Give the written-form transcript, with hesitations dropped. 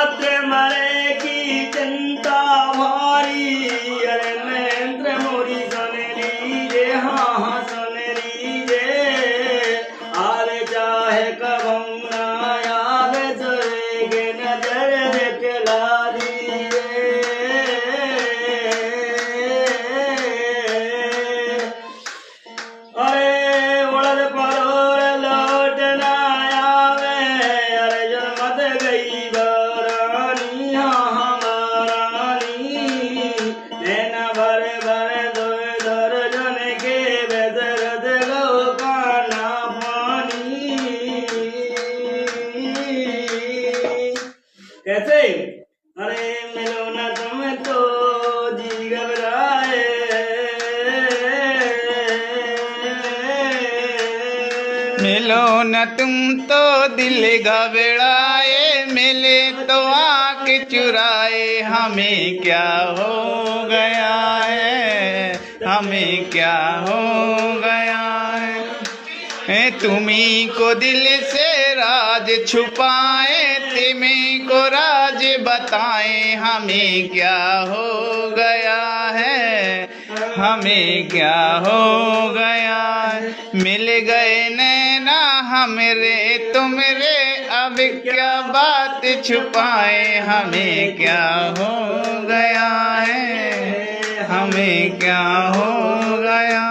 पत्र मरे की चिंता भारी, अरे मंत्र मोरी सुन लीजे, हाँ हाँ सुन लीजे। आवे चाहे कबू ना आवे, सुरे के नजर दिखला दीजिए। अरे उड़द परोर लौट ना आवे, अरे जन्मत गई बरानी, हाँ महारानी। नैना भर भर दर्जन के बेदर्द गौ काना पानी। कैसे? अरे मिलो न तुम तो जी घबराए, मिलो न तुम तो दिल घबराए, मिले तो आँख चुराए। हमें क्या हो गया है, हमें क्या हो गया है। तुम्ही को दिल से राज छुपाए, तुम्ही को राज बताए। हमें क्या हो गया है, हमें क्या हो गया है। मिल गए नैना हमरे तुमरे, अब क्या बात छुपाए। हमें क्या हो गया है, हमें क्या हो गया।